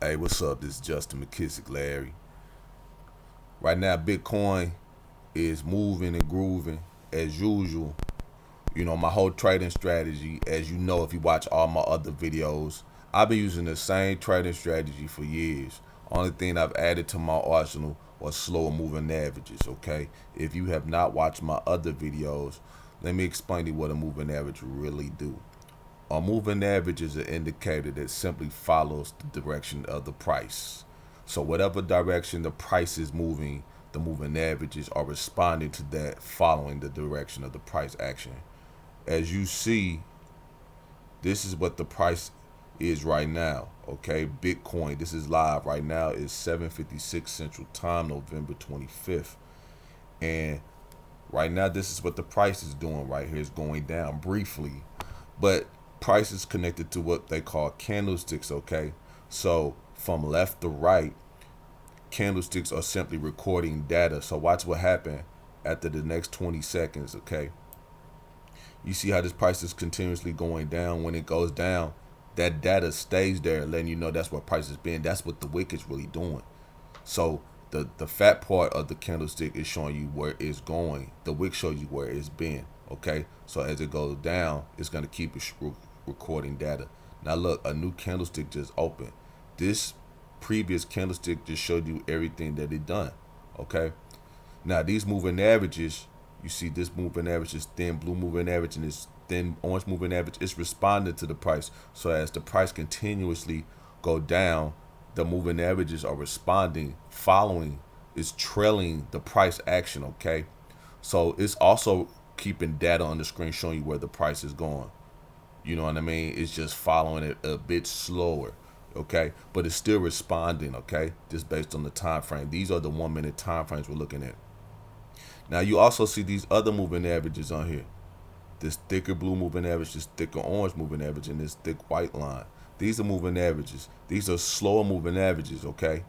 Hey, what's up? This is Justin McKissick, Larry. Right now, Bitcoin is moving and grooving as usual. You know, my whole trading strategy, as you know, if you watch all my other videos, I've been using the same trading strategy for years. Only thing I've added to my arsenal was slower moving averages, okay? If you have not watched my other videos, let me explain to you what a moving average really do. A moving average is an indicator that simply follows the direction of the price. So whatever direction the price is moving, the moving averages are responding to that, following the direction of the price action. As you see, this is what the price is right now. Okay, Bitcoin, this is live right now, is 7:56 Central Time, November 25th. And right now, this is what the price is doing right here. It's going down briefly. But price is connected to what they call candlesticks, okay? So from left to right, candlesticks are simply recording data. So watch what happened after the next 20 seconds, okay? You see how this price is continuously going down. When it goes down, that data stays there, letting you know that's what price has been. That's what the wick is really doing. So the fat part of the candlestick is showing you where it's going. The wick shows you where it's been. Okay, so as it goes down, it's gonna keep recording data. Now look, a new candlestick just opened. This previous candlestick just showed you everything that it done. Okay, now these moving averages, you see this moving average is thin blue moving average and this thin orange moving average. It's responding to the price. So as the price continuously go down, the moving averages are responding, following, is trailing the price action. Okay, so it's also keeping data on the screen showing you where the price is going. You know what I mean? It's just following it a bit slower, okay? But it's still responding, okay? Just based on the time frame. These are the 1 minute time frames we're looking at. Now you also see these other moving averages on here. This thicker blue moving average, this thicker orange moving average, and this thick white line. These are moving averages. These are slower moving averages, okay?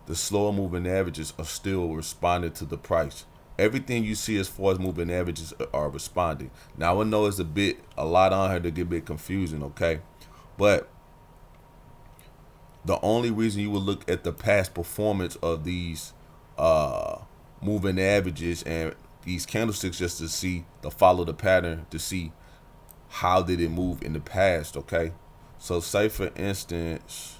The slower moving averages are still responding to the price. Everything you see as far as moving averages are responding. Now I know it's a lot on here to get a bit confusing, okay? But the only reason you would look at the past performance of these moving averages and these candlesticks just to follow the pattern, to see how did it move in the past, okay? So say for instance,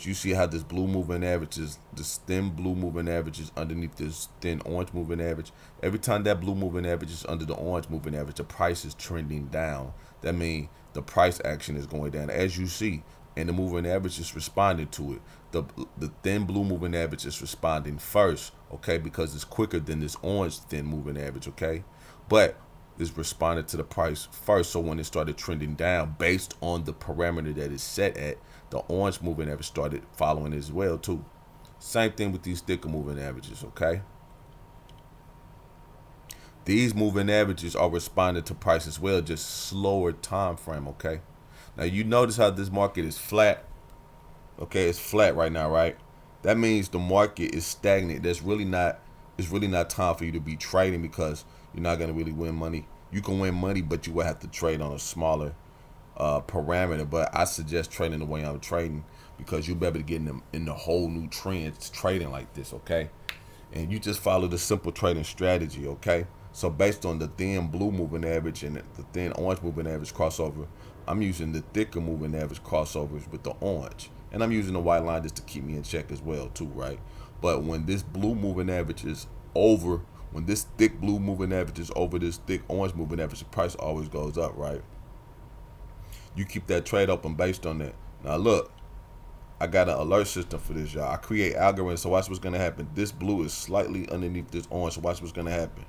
you see how this blue moving average is, this thin blue moving average is underneath this thin orange moving average. Every time that blue moving average is under the orange moving average, the price is trending down. That means the price action is going down, as you see, and the moving average is responding to it. The thin blue moving average is responding first, okay, because it's quicker than this orange thin moving average, okay? But it's responded to the price first. So when it started trending down based on the parameter that it's set at, the orange moving average started following as well too. Same thing with these thicker moving averages, okay? These moving averages are responding to price as well, just slower time frame, okay? Now you notice how this market is flat. Okay, it's flat right now, right? That means the market is stagnant. It's really not time for you to be trading because you're not gonna really win money. You can win money, but you will have to trade on a smaller parameter. But I suggest trading the way I'm trading because you'll be able to get in the whole new trends trading like this, okay? And you just follow the simple trading strategy, okay? So based on the thin blue moving average and the thin orange moving average crossover, I'm using the thicker moving average crossovers with the orange. And I'm using the white line just to keep me in check as well too, right? But when this blue moving average is over, when this thick blue moving average is over this thick orange moving average, the price always goes up, right? You keep that trade open based on that. Now look, I got an alert system for this, y'all. I create algorithms, so watch what's gonna happen. This blue is slightly underneath this orange, so watch what's gonna happen.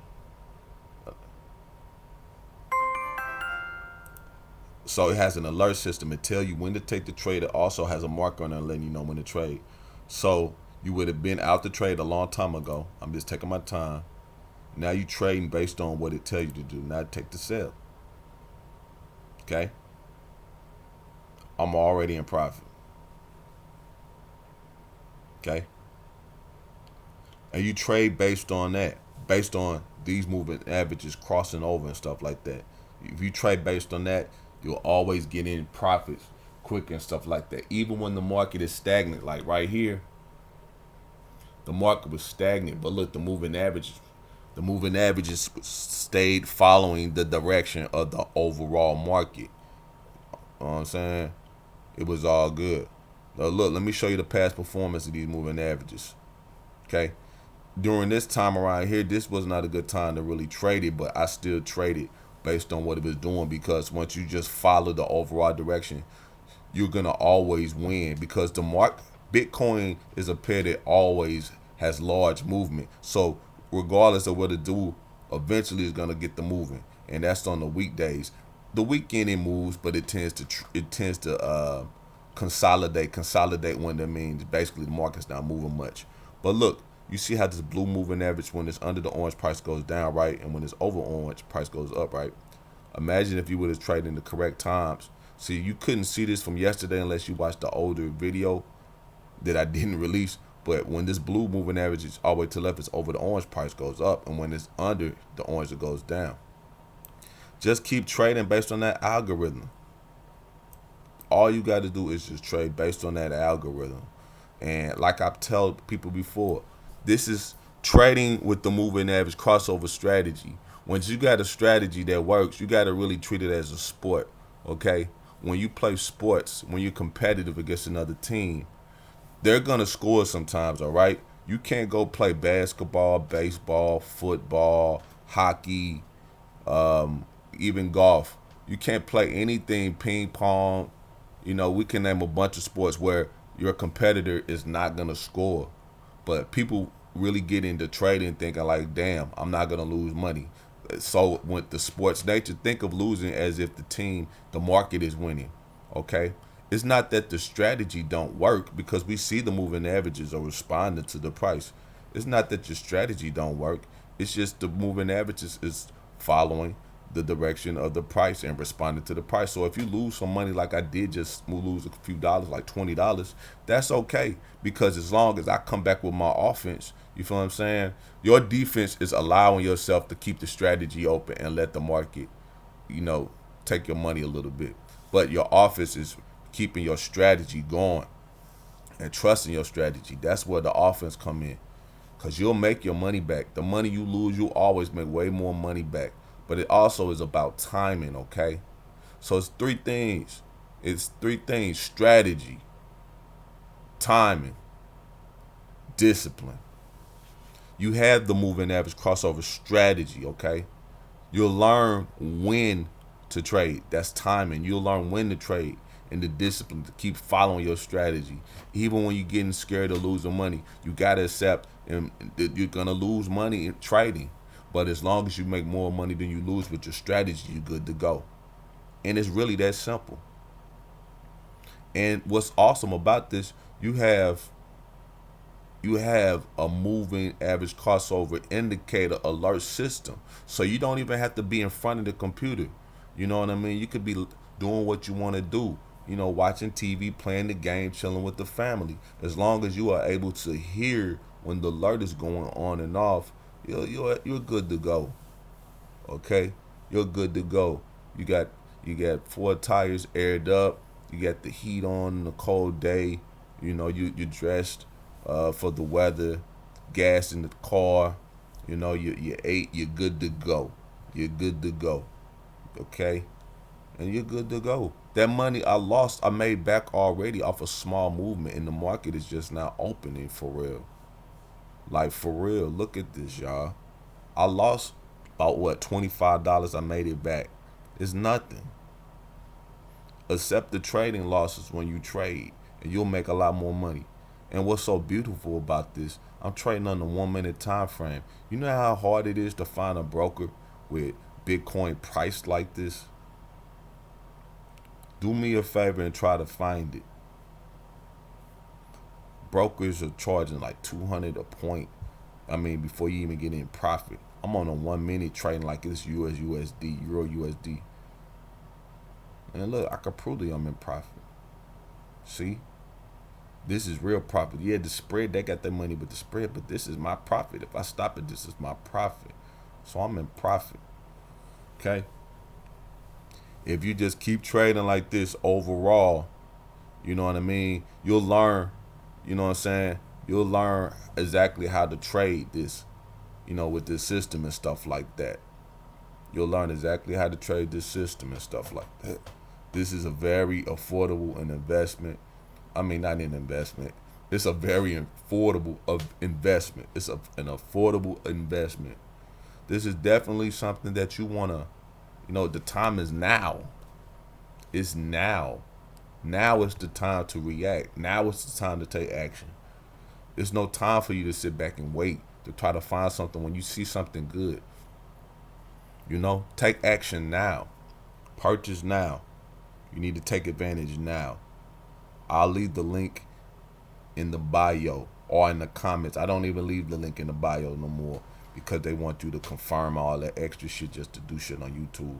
So it has an alert system. It tell you when to take the trade. It also has a marker on there letting you know when to trade. So you would have been out the trade a long time ago. I'm just taking my time. Now you trading based on what it tell you to do. Now take the sell. Okay? I'm already in profit. Okay? And you trade based on that. Based on these moving averages crossing over and stuff like that. If you trade based on that, you'll always get in profits quick and stuff like that. Even when the market is stagnant, like right here, the market was stagnant, but look, the moving averages stayed following the direction of the overall market. You know what I'm saying? It was all good. Now look, let me show you the past performance of these moving averages. Okay. During this time around here, this was not a good time to really trade it, but I still traded based on what it was doing, because once you just follow the overall direction, you're gonna always win, because Bitcoin is a pair that always has large movement. So regardless of what it do, eventually it's gonna get the moving, and that's on the weekdays. The weekend it moves, but it tends to consolidate when that means basically the market's not moving much. But look, you see how this blue moving average, when it's under the orange, price goes down, right? And when it's over orange, price goes up, right? Imagine if you would have traded in the correct times. See, you couldn't see this from yesterday unless you watched the older video that I didn't release. But when this blue moving average is all the way to the left, it's over the orange, price goes up. And when it's under the orange, it goes down. Just keep trading based on that algorithm. All you got to do is just trade based on that algorithm. And like I've told people before, this is trading with the moving average crossover strategy. Once you got a strategy that works, you got to really treat it as a sport, okay? When you play sports, when you're competitive against another team, they're going to score sometimes, all right? You can't go play basketball, baseball, football, hockey, even golf. You can't play anything, ping pong. You know, we can name a bunch of sports where your competitor is not going to score. But people really get into trading thinking like, damn, I'm not going to lose money. So with the sports nature, think of losing as if the market is winning, okay? It's not that the strategy don't work, because we see the moving averages are responding to the price. It's not that your strategy don't work. It's just the moving averages is following the direction of the price and responding to the price. So if you lose some money, like I did just lose a few dollars, like $20, that's okay, because as long as I come back with my offense, you feel what I'm saying? Your defense is allowing yourself to keep the strategy open and let the market, take your money a little bit. But your offense is keeping your strategy going and trusting your strategy. That's where the offense come in, because you'll make your money back. The money you lose, you always make way more money back. But it also is about timing, okay? So it's three things. Strategy, timing, discipline. You have the moving average crossover strategy, okay? You'll learn when to trade. That's timing. You'll learn when to trade, and the discipline to keep following your strategy. Even when you're getting scared of losing money, you got to accept that you're going to lose money in trading. But as long as you make more money than you lose with your strategy, you're good to go. And it's really that simple. And what's awesome about this, you have a moving average crossover indicator alert system. So you don't even have to be in front of the computer. You know what I mean? You could be doing what you want to do. Watching TV, playing the game, chilling with the family. As long as you are able to hear when the alert is going on and off, you're good to go. Okay? You're good to go. You got 4 tires aired up. You got the heat on a cold day. You're dressed for the weather. Gas in the car. You ate. You're good to go. You're good to go. Okay? And you're good to go. That money I lost, I made back already off a small movement, and the market is just now opening for real. Like, for real, look at this, y'all. I lost about, $25. I made it back. It's nothing. Accept the trading losses when you trade, and you'll make a lot more money. And what's so beautiful about this, I'm trading on the 1-minute time frame. You know how hard it is to find a broker with Bitcoin priced like this? Do me a favor and try to find it. Brokers are charging like $200 a point. Before you even get in profit. I'm on a 1-minute trading like it's USD, Euro USD. And look, I can prove to you I'm in profit. See? This is real profit. Yeah, the spread, they got their money with the spread, but this is my profit. If I stop it, this is my profit. So I'm in profit. Okay? If you just keep trading like this overall, You know what I mean? You'll learn, you know what I'm saying? You'll learn exactly how to trade this, with this system and stuff like that. You'll learn exactly how to trade this system and stuff like that. This is a very affordable an investment. I mean, not an investment. It's a very affordable of investment. It's an affordable investment. This is definitely something that you wanna, the time is now. It's now. Now is the time to react. Now is the time to take action. There's no time for you to sit back and wait to try to find something when you see something good. Take action now. Purchase now. You need to take advantage now. I'll leave the link in the bio or in the comments. I don't even leave the link in the bio no more because they want you to confirm all that extra shit just to do shit on YouTube.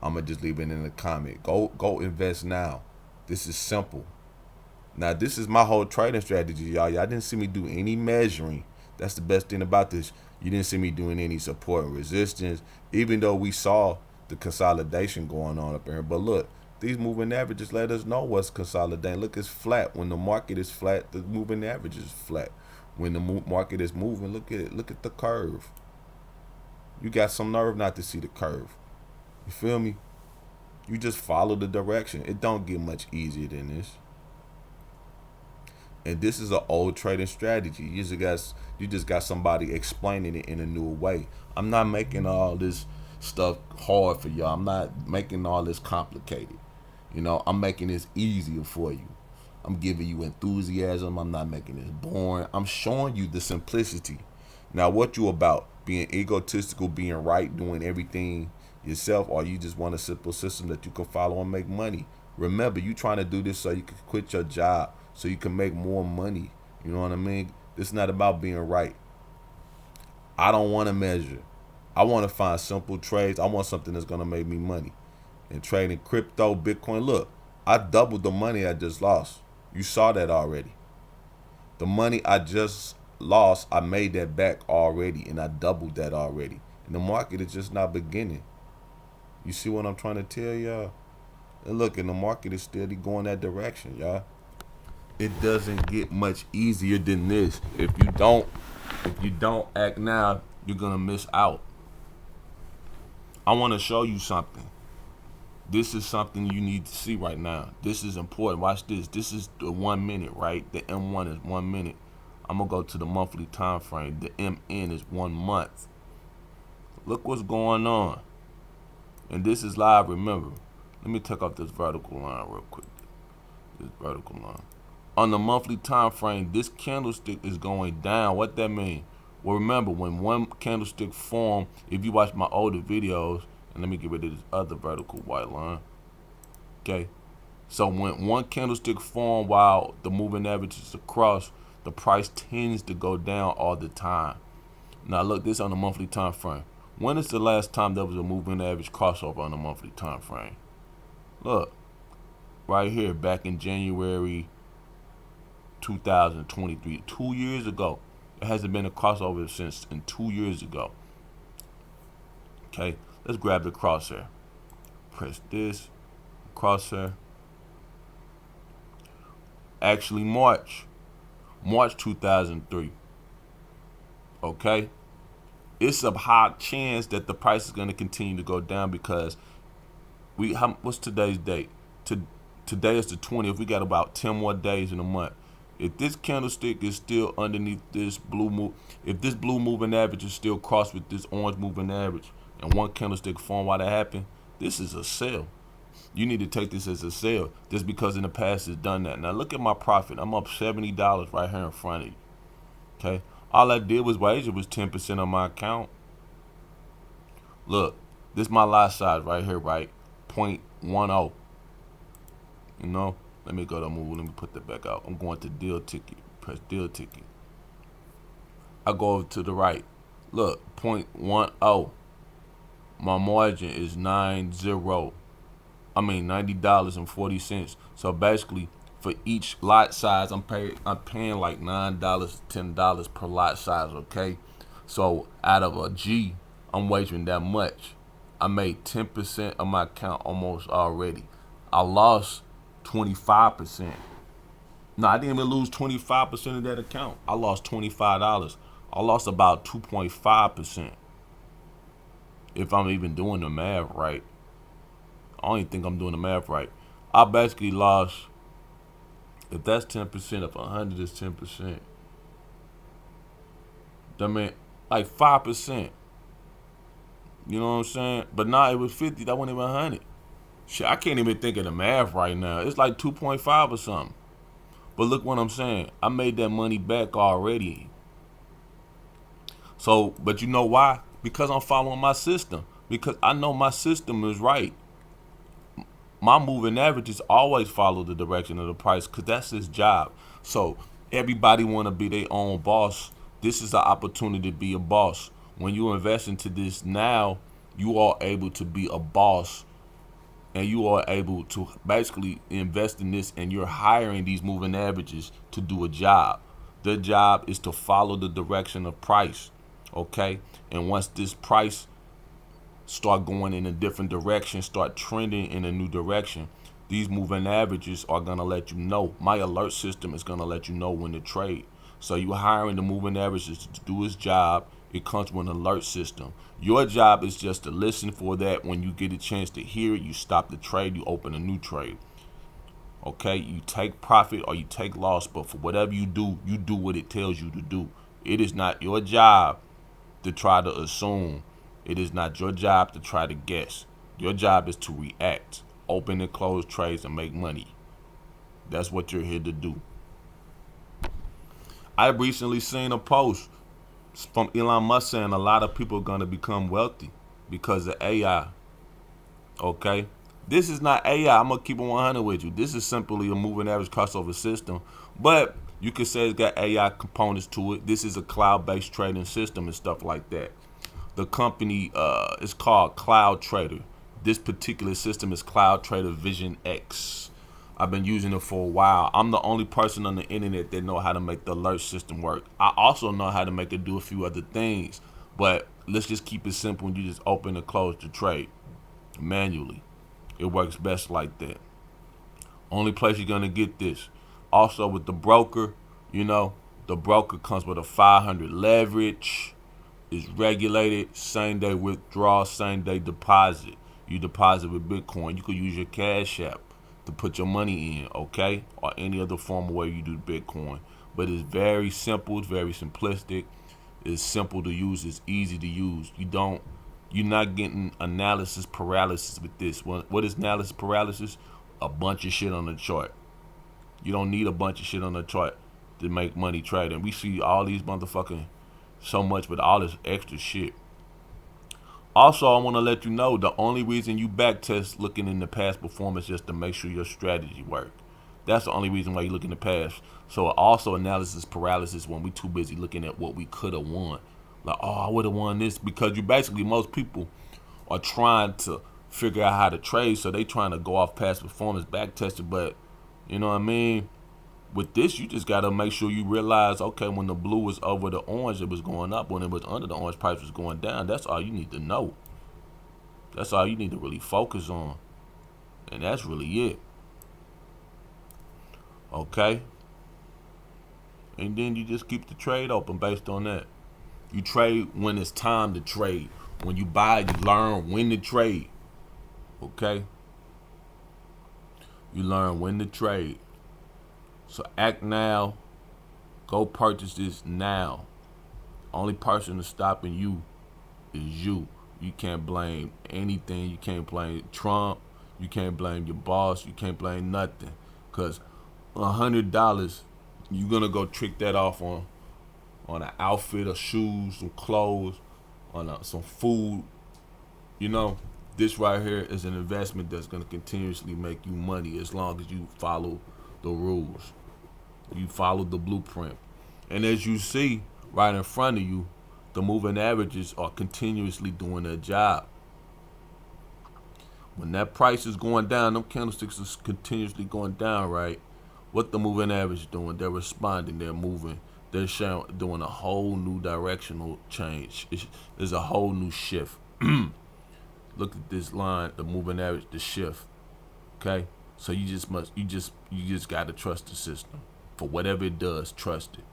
I'm gonna just leave it in the comment. Go invest now. This is simple. Now this is my whole trading strategy, y'all. Y'all didn't see me do any measuring. That's the best thing about this. You didn't see me doing any support and resistance, even though we saw the consolidation going on up here. But look, these moving averages let us know what's consolidating. Look, it's flat. When the market is flat, the moving average is flat. When the market is moving, look at it. Look at the curve. You got some nerve not to see the curve. You feel me? You just follow the direction. It don't get much easier than this. And this is an old trading strategy. You just got somebody explaining it in a new way. I'm not making all this stuff hard for y'all. I'm not making all this complicated. I'm making this easier for you. I'm giving you enthusiasm. I'm not making this boring. I'm showing you the simplicity. Now, what you about? Being egotistical, being right, doing everything yourself, or you just want a simple system that you can follow and make money? Remember, you trying to do this so you can quit your job, so you can make more money. You know what I mean? This is not about being right. I don't want to measure. I want to find simple trades. I want something that's going to make me money. And trading crypto, Bitcoin, look, I doubled the money I just lost. You saw that already. The money I just lost, I made that back already, and I doubled that already. And the market is just not beginning. You see what I'm trying to tell y'all? And look, and the market is steady going that direction, y'all. It doesn't get much easier than this. If you don't act now, you're gonna miss out. I want to show you something. This is something you need to see right now. This is important. Watch this. This is the 1 minute, right? The M1 is 1 minute. I'm gonna go to the monthly time frame. The MN is 1 month. Look what's going on. And this is live, remember. Let me take off this vertical line real quick. This vertical line. On the monthly time frame, this candlestick is going down. What that mean? Well, remember, when one candlestick form, if you watch my older videos, and let me get rid of this other vertical white line. Okay. So when one candlestick form while the moving average is across, the price tends to go down all the time. Now look, this on the monthly time frame. When is the last time there was a moving average crossover on the monthly time frame? Look, right here, back in January 2023, 2 years ago. There hasn't been a crossover since in 2 years ago. Okay, let's grab the crosshair. Press this, crosshair. Actually, March 2003. Okay, it's a high chance that the price is going to continue to go down because what's today's date? Today is the 20th. We got about 10 more days in a month. If this candlestick is still underneath this blue move, if this blue moving average is still crossed with this orange moving average, and one candlestick form while that happened, this is a sell. You need to take this as a sell just because in the past it's done that. Now look at my profit. I'm up $70 right here in front of you. Okay, all I did was wager was 10% on my account. Look, this is my lot size right here, right? 0.10. You know, let me go to move. Let me put that back out. I'm going to deal ticket. Press deal ticket. I go over to the right. Look, 0.10. My margin is $90.40. So basically, for each lot size, I'm paying like $9, $10 per lot size. Okay, so out of a G, I'm wagering that much. I made 10% of my account almost already. I lost 25%. No, I didn't even lose 25% of that account. I lost $25. I lost about 2.5%. If I'm even doing the math right. I don't even think I'm doing the math right. I basically lost, if that's 10%, if 100 is 10%, that meant like 5%. You know what I'm saying? But nah, it was 50. That wasn't even 100. Shit, I can't even think of the math right now. It's like 2.5 or something. But look what I'm saying. I made that money back already. So, but you know why? Because I'm following my system. Because I know my system is right. My moving averages always follow the direction of the price because that's his job. So everybody want to be their own boss. This is the opportunity to be a boss. When you invest into this now, you are able to be a boss, and you are able to basically invest in this, and you're hiring these moving averages to do a job. Their job is to follow the direction of price. Okay? And once this price start going in a different direction, start trending in a new direction, these moving averages are going to let you know. My alert system is going to let you know when to trade. So you hiring the moving averages to do his job. It comes with an alert system. Your job is just to listen for that. When you get a chance to hear it, you stop the trade, you open a new trade. Okay, you take profit or you take loss, but for whatever you do what it tells you to do. It is not your job to try to assume. It is not your job to try to guess. Your job is to react, open and close trades, and make money. That's what you're here to do. I recently seen a post from Elon Musk saying a lot of people are going to become wealthy because of AI. Okay? This is not AI. I'm going to keep it 100 with you. This is simply a moving average crossover system. But you could say it's got AI components to it. This is a cloud-based trading system and stuff like that. The company is called Cloud Trader. This particular system is Cloud Trader Vision X. I've been using it for a while. I'm the only person on the internet that know how to make the alert system work. I also know how to make it do a few other things, but let's just keep it simple and you just open and close the trade manually. It works best like that. Only place you're gonna get this. Also with the broker, the broker comes with a 500 leverage. Is regulated, same day withdrawal, same day deposit. You deposit with Bitcoin. You could use your Cash App to put your money in, okay? Or any other form of way you do Bitcoin. But it's very simple, it's very simplistic, it's simple to use, it's easy to use. You're not getting analysis paralysis with this. What is analysis paralysis? A bunch of shit on the chart. You don't need a bunch of shit on the chart to make money trading. We see all these motherfucking so much with all this extra shit. Also, I want to let you know the only reason you backtest looking in the past performance is just to make sure your strategy work. That's the only reason why you look in the past. So also analysis paralysis when we too busy looking at what we could have won. Like, oh, I would have won this, because most people are trying to figure out how to trade, so they trying to go off past performance backtested. But you know what I mean? With this, you just gotta make sure you realize, okay, when the blue was over the orange, it was going up. When it was under the orange, price was going down. That's all you need to know. That's all you need to really focus on. And that's really it. Okay? And then you just keep the trade open based on that. You trade when it's time to trade. When you buy, you learn when to trade. Okay? You learn when to trade. So act now. Go purchase this now. Only person that's stopping you is you. You can't blame anything. You can't blame Trump. You can't blame your boss. You can't blame nothing. Because $100, you're going to go trick that off on an outfit, or shoes, some clothes, on some food. This right here is an investment that's going to continuously make you money as long as you follow the rules. You follow the blueprint. And as you see right in front of you, the moving averages are continuously doing their job. When that price is going down, them candlesticks is continuously going down, right? What the moving average is doing, they're responding, they're moving, they're doing a whole new directional change. There's a whole new shift. Look at this line, the moving average, the shift. Okay? So you just gotta trust the system. For whatever it does, trust it.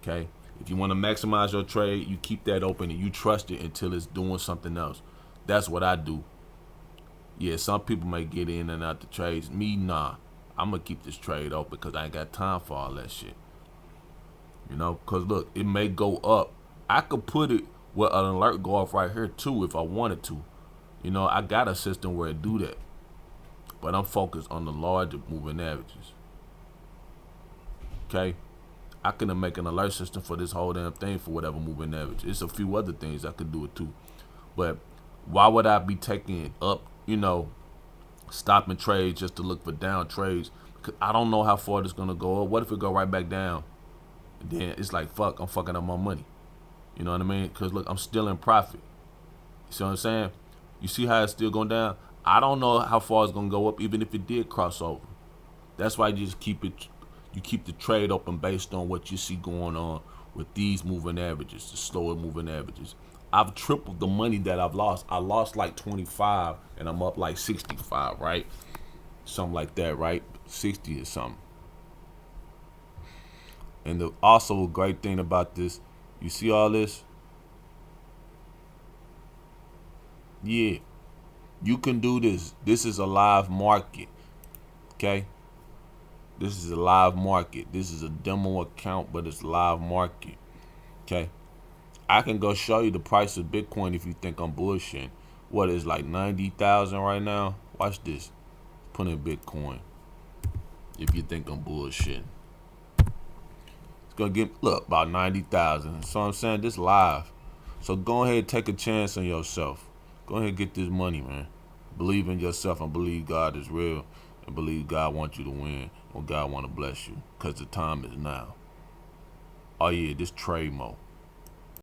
Okay? If you want to maximize your trade, you keep that open and you trust it until it's doing something else. That's what I do. Yeah, some people may get in and out the trades. Me, nah. I'm going to keep this trade open because I ain't got time for all that shit. You know, because look, it may go up. I could put it where an alert go off right here too if I wanted to. You know, I got a system where it do that. But I'm focused on the larger moving averages. Okay? I can make an alert system for this whole damn thing for whatever moving average. It's a few other things I could do it too. But why would I be taking it up, you know, stopping trades just to look for down trades? Because I don't know how far it's going to go up. What if it go right back down? And then it's like, fuck, I'm fucking up my money. You know what I mean? Because look, I'm still in profit. You see what I'm saying? You see how it's still going down? I don't know how far it's going to go up even if it did cross over. That's why you just keep it. You keep the trade open based on what you see going on with these moving averages, the slower moving averages. I've tripled the money that I've lost. I lost like 25 and I'm up like 65, right? Something like that, right? 60 or something. And also a great thing about this, you see all this? Yeah, you can do this. This is a live market, okay? This is a live market. This is a demo account, but it's live market. Okay. I can go show you the price of Bitcoin if you think I'm bullshitting. What is like 90,000 right now? Watch this. Put in Bitcoin. If you think I'm bullshitting. It's gonna get look about 90,000. So I'm saying this live. So go ahead and take a chance on yourself. Go ahead and get this money, man. Believe in yourself and believe God is real. And believe God wants you to win or God want to bless you because the time is now. Oh yeah, this trade mode.